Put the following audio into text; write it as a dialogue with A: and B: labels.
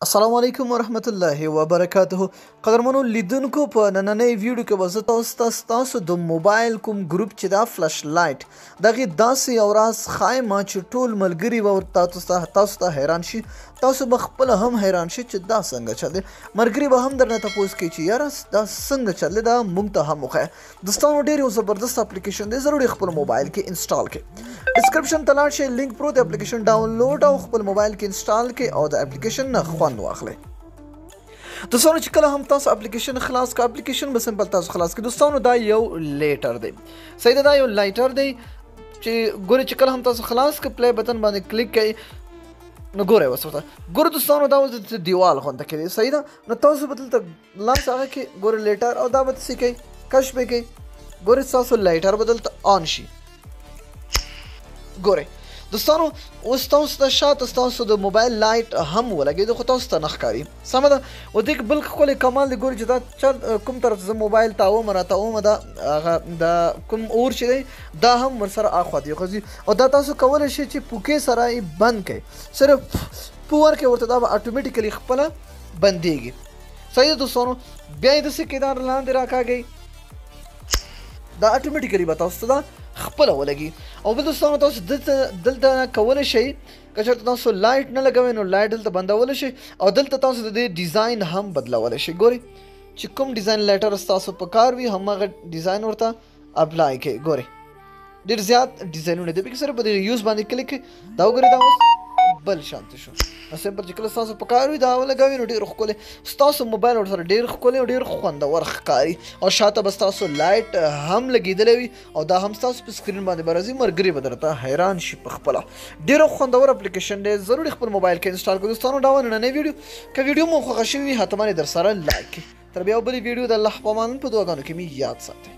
A: السلام علیکم ورحمت الله وبرکاته. قدرمنو لیدونکو په نننۍ ویډیو کې به زه تاسو د موبایل کوم ګروپ چې دا فلش لایټ دغه داسې یو راز ښایم چې ټول ملګري به تاسو ته حیران شي. تاسو به خپل هم حیران شي چې دا څنګه چلې. ملګري به هم درنه تپوس کوي چې یاره دا څنګه چلې، دا موږ ته هم وښایه. دوستانو ډېر یو زبردست اپلیکیشن دی، ضروري خپل موبایل کې انسټال کړئ. ډسکرپشن ته لاړ شئ، لینک پروت، اپلیکیشن ډاونلوډ او خپل موبایل کې انسټال کړئ او د اپلیکیشن نه خوند واخلئ. دوستانو چې کله هم تاسو اپلیکیشن خلاص کړئ، اپلیکیشن به سمپل تاسو خلاص کړئ. دوستانو دا یو لیټر دی، صحیح ده، دا یو لایټر دی چې ګورئ چې کله هم تاسو خلاص کړئ پلی بټن باندې کلیک کړئ نو ګورئ اوس ورته ګورئ دوستانو دا اوس د دیوال غونډه کې دی، صحیح ده. نو تاسو به دلته لاس هغه کې ګورئ لیټر او دا به څه کوئ کش به کوئ. ګورئ ستاسو لایټر به دلته آن شي. ګورئ دوستانو اوس تاسو ته شاته ستاسو د موبایل لایټ هم ولګېده خو تاسو ته نه ښکاري، سمه ده. او دې بل ښکلی کمال دی، ګورئ چې دا کوم طرف زه موبایل تاوم راتاومه دا هغه د کوم اور چې دی دا هم ورسره اخوا دی خوځي. او دا تاسو کولی شئ چې پوکې سره یې بند کړئ، صرف پو ورکړئ ورته، دا به اټومیټیکلي خپله بندېږي، صحیح ده. دوستانو بیا یې داسې کې دا لاندې راکاږئ، دا اټومیټیکلي به تاسو ته دا خپله ولګي. او بل دوستانو تاسو دلته کولی شئ که چېرته تاسو لایټ نه لګوئ نو لایټ دلته بندولی شئ او دلته تاسو د دې ډیزاین هم بدلولی شئ. ګورئ چې کوم ډیزاین لایټر ستاسو په کار وي هماغه ډیزاین ورته اپلای کړئ. ګورئ ډېر زیات ډیزاینونه دي، پکې صرف په دې یوز باندې کلیک کړئ، دا وګورئ دا اوس بل شانته شو. سمپل چې کله ستاسو په کار وي دا ولګوئ نو ډېر ښکلی ستاسو موبایل ورسره ډېر ښکلی او ډېر خوندور ښکاري. او شاته به ستاسو لایټ هم لګېدلی وي او دا هم ستاسو په سکرین باندې به راځي، ملګري به درته حیران شي په خپله. ډېر خوندور اپلیکیشن دی، ضروري خپل موبایل کې انسټال کړئ. دوستانو دا وه نننۍ ویډیو، که ویډیو مو خوښه شوې وي حتما یې در سره لایک کړئ. تر بیا بلې ویډیو د الله په امان په دعاګانو کې مې یاد ساتئ.